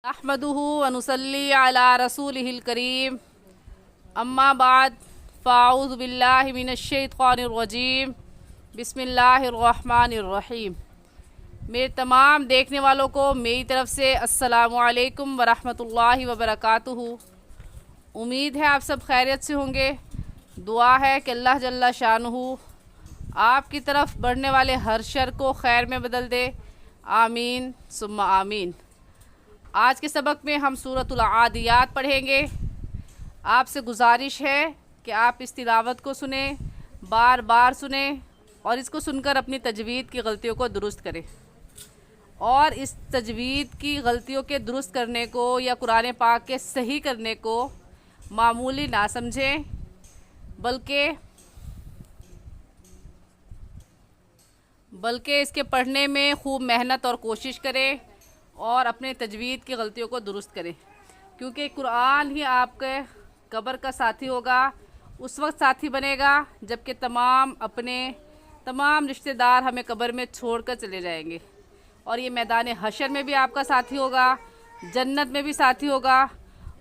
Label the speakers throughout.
Speaker 1: احمدہ و نصلی علی رسولہ الکریم اما بعد فاعوذ باللہ من الشیطان الرجیم بسم اللہ الرحمن الرحیم۔ میرے تمام دیکھنے والوں کو میری طرف سے السلام علیکم ورحمۃ اللہ وبرکاتہ۔ امید ہے آپ سب خیریت سے ہوں گے۔ دعا ہے کہ اللہ جل شانہ آپ کی طرف بڑھنے والے ہر شر کو خیر میں بدل دے، آمین ثم آمین۔ آج کے سبق میں ہم سورۃ العادیات پڑھیں گے۔ آپ سے گزارش ہے کہ آپ اس تلاوت کو سنیں، بار بار سنیں اور اس کو سن کر اپنی تجوید کی غلطیوں کو درست کریں، اور اس تجوید کی غلطیوں کے درست کرنے کو یا قرآن پاک کے صحیح کرنے کو معمولی نہ سمجھیں، بلکہ اس کے پڑھنے میں خوب محنت اور کوشش کریں اور اپنے تجوید کی غلطیوں کو درست کریں، کیونکہ قرآن ہی آپ کے قبر کا ساتھی ہوگا، اس وقت ساتھی بنے گا جب کہ تمام رشتہ دار ہمیں قبر میں چھوڑ کر چلے جائیں گے، اور یہ میدان حشر میں بھی آپ کا ساتھی ہوگا، جنت میں بھی ساتھی ہوگا،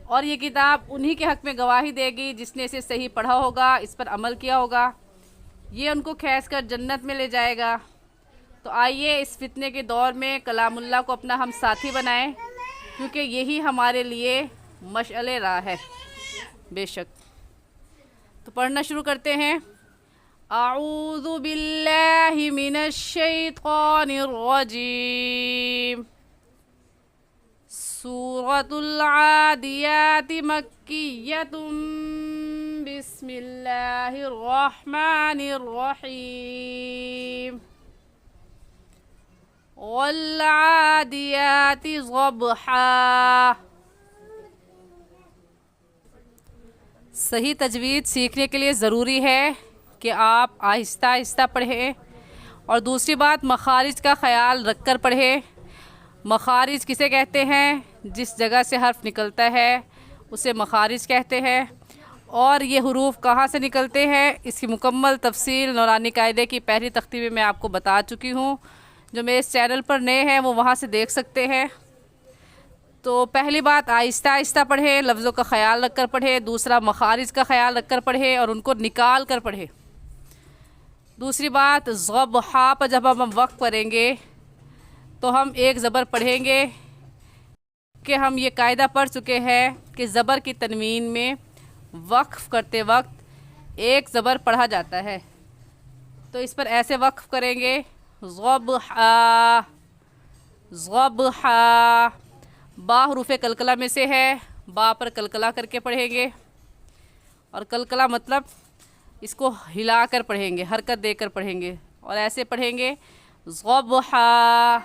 Speaker 1: اور یہ کتاب انہی کے حق میں گواہی دے گی جس نے اسے صحیح پڑھا ہوگا، اس پر عمل کیا ہوگا، یہ ان کو کھینچ کر جنت میں لے جائے گا۔ تو آئیے اس فتنے کے دور میں کلام اللہ کو اپنا ہم ساتھی بنائیں، کیونکہ یہی ہمارے لیے مشعل راہ ہے بے شک۔ تو پڑھنا شروع کرتے ہیں۔ اعوذ باللہ من الشیطان الرجیم۔ سورۃ العادیات مکیۃ بسم اللہ الرحمن الرحیم۔ والعادیات ضبحا۔ صحیح تجوید سیکھنے کے لیے ضروری ہے کہ آپ آہستہ آہستہ پڑھیں، اور دوسری بات مخارج کا خیال رکھ کر پڑھیں۔ مخارج کسے کہتے ہیں؟ جس جگہ سے حرف نکلتا ہے اسے مخارج کہتے ہیں، اور یہ حروف کہاں سے نکلتے ہیں اس کی مکمل تفصیل نورانی قاعدے کی پہلی تختی میں آپ کو بتا چکی ہوں۔ جو میرے اس چینل پر نئے ہیں وہ وہاں سے دیکھ سکتے ہیں۔ تو پہلی بات آہستہ آہستہ پڑھیں، لفظوں کا خیال رکھ کر پڑھیں۔ دوسرا مخارج کا خیال رکھ کر پڑھیں اور ان کو نکال کر پڑھیں۔ دوسری بات ضبحا پر جب ہم وقف کریں گے تو ہم ایک زبر پڑھیں گے، کہ ہم یہ قاعدہ پڑھ چکے ہیں کہ زبر کی تنوین میں وقف کرتے وقت ایک زبر پڑھا جاتا ہے، تو اس پر ایسے وقف کریں گے ضبحا ضبحا۔ با حروف قلقلہ میں سے ہے، با پر قلقلہ کر کے پڑھیں گے، اور قلقلہ مطلب اس کو ہلا کر پڑھیں گے، حرکت دے کر پڑھیں گے، اور ایسے پڑھیں گے ضبحا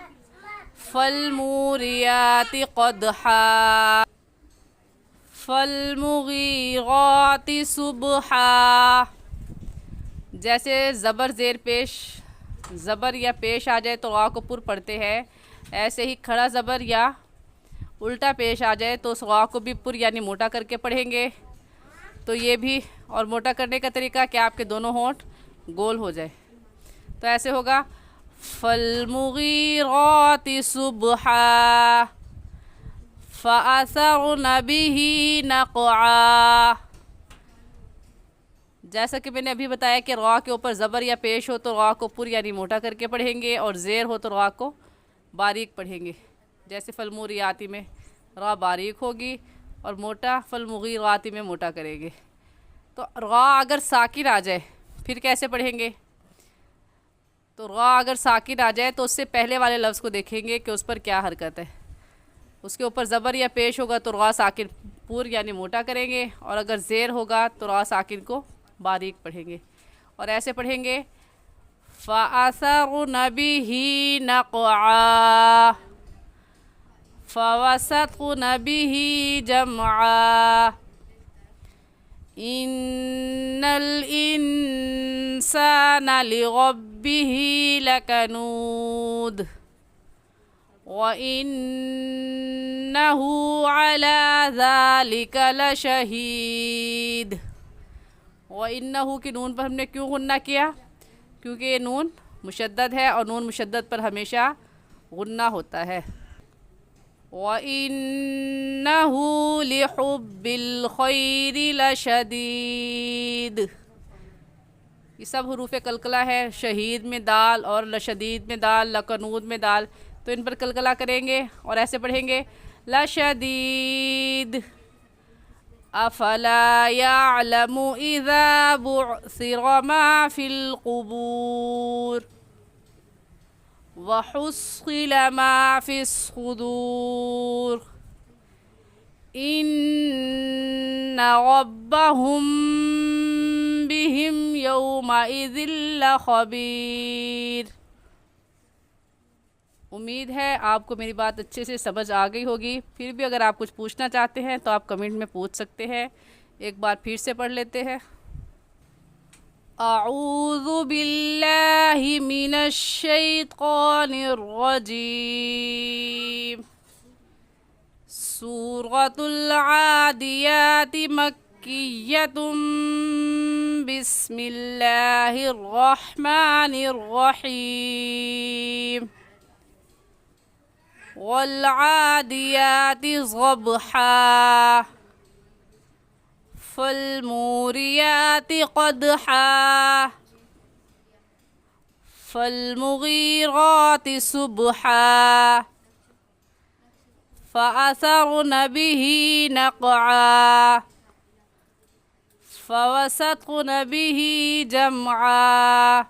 Speaker 1: فالموریات قدحا فالمغیرات صبحا۔ جیسے زبر زیر پیش، زبر یا پیش آ جائے تو غا کو پر پڑھتے ہیں، ایسے ہی کھڑا زبر یا الٹا پیش آ جائے تو اس غا کو بھی پر یعنی موٹا کر کے پڑھیں گے۔ تو یہ بھی، اور موٹا کرنے کا طریقہ کہ آپ کے دونوں ہونٹ گول ہو جائے، تو ایسے ہوگا فالمغیرات صبحا فأثرن به نقعا۔ جیسا کہ میں نے ابھی بتایا کہ را کے اوپر زبر یا پیش ہو تو را کو پر یعنی موٹا کر کے پڑھیں گے، اور زیر ہو تو را کو باریک پڑھیں گے۔ جیسے فالموریاتی میں را باریک ہوگی اور موٹا، فالمغیراتی میں موٹا کریں گے۔ تو را اگر ساکن آ جائے پھر کیسے پڑھیں گے؟ تو را اگر ساکن آ جائے تو اس سے پہلے والے لفظ کو دیکھیں گے کہ اس پر کیا حرکت ہے۔ اس کے اوپر زبر یا پیش ہوگا تو را ساکن پر یعنی موٹا کریں گے، اور اگر زیر ہوگا تو را ساکن کو باریک پڑھیں گے، اور ایسے پڑھیں گے فَأَثَرْنَ بِهِ نَقْعًا فَوَسَطْنَ بِهِ جَمْعًا إِنَّ الْإِنسَانَ لِرَبِّهِ لَكَنُودٌ وَإِنَّهُ عَلَى ذَلِكَ لَشَهِيدٌ۔ وَإِنَّهُ کی نون پر ہم نے کیوں غنہ کیا؟ کیونکہ یہ نون مشدد ہے، اور نون مشدد پر ہمیشہ غنہ ہوتا ہے۔ وَإِنَّ وَإِنَّهُ لِحُبِّ الْخَيْرِ لَشَدِيدٌ. یہ سب حروف قلقلہ ہے، شہید میں دال اور لشدید میں دال، لکنود میں دال، تو ان پر قلقلہ کریں گے اور ایسے پڑھیں گے لشدید. افلا يعلم اذا بعثر ما في القبور وحصل ما في الصدور ان ربهم بهم يومئذ لخبير. امید ہے آپ کو میری بات اچھے سے سمجھ آ گئی ہوگی. پھر بھی اگر آپ کچھ پوچھنا چاہتے ہیں تو آپ کمنٹ میں پوچھ سکتے ہیں. ایک بار پھر سے پڑھ لیتے ہیں. اعوذ باللہ من الشیطان الرجیم. سورۃ العادیات مکیۃ. بسم اللہ الرحمن الرحیم. والعادیات ضبحا فالموریات قدحا فالمغیرات صبحا فأثرن به نقعا فوسطن به جمعا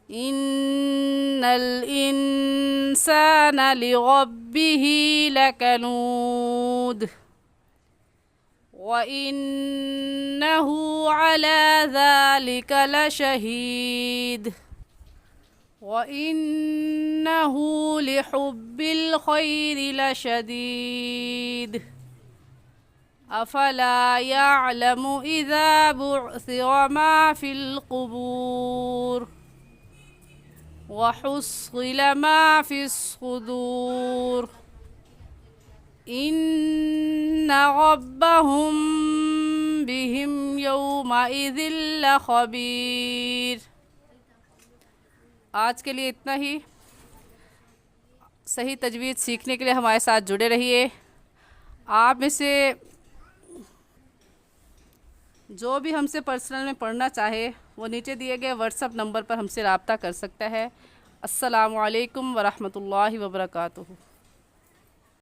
Speaker 1: ان الانسان لربه لکنود وانه على ذلك لشهید وانه لحب الخير لشدید. افلا يعلم اذا بعثر ما في القبور وحصل ما في الصدور ان ربهم بهم يومئذ لخبير. آج کے لیے اتنا ہی. صحیح تجوید سیکھنے کے لیے ہمارے ساتھ جڑے رہیے. آپ میں سے جو بھی ہم سے پرسنل میں پڑھنا چاہے وہ نیچے دیے گئے واٹس ایپ نمبر پر ہم سے رابطہ کر سکتا ہے. السلام علیکم ورحمۃ اللہ وبرکاتہ.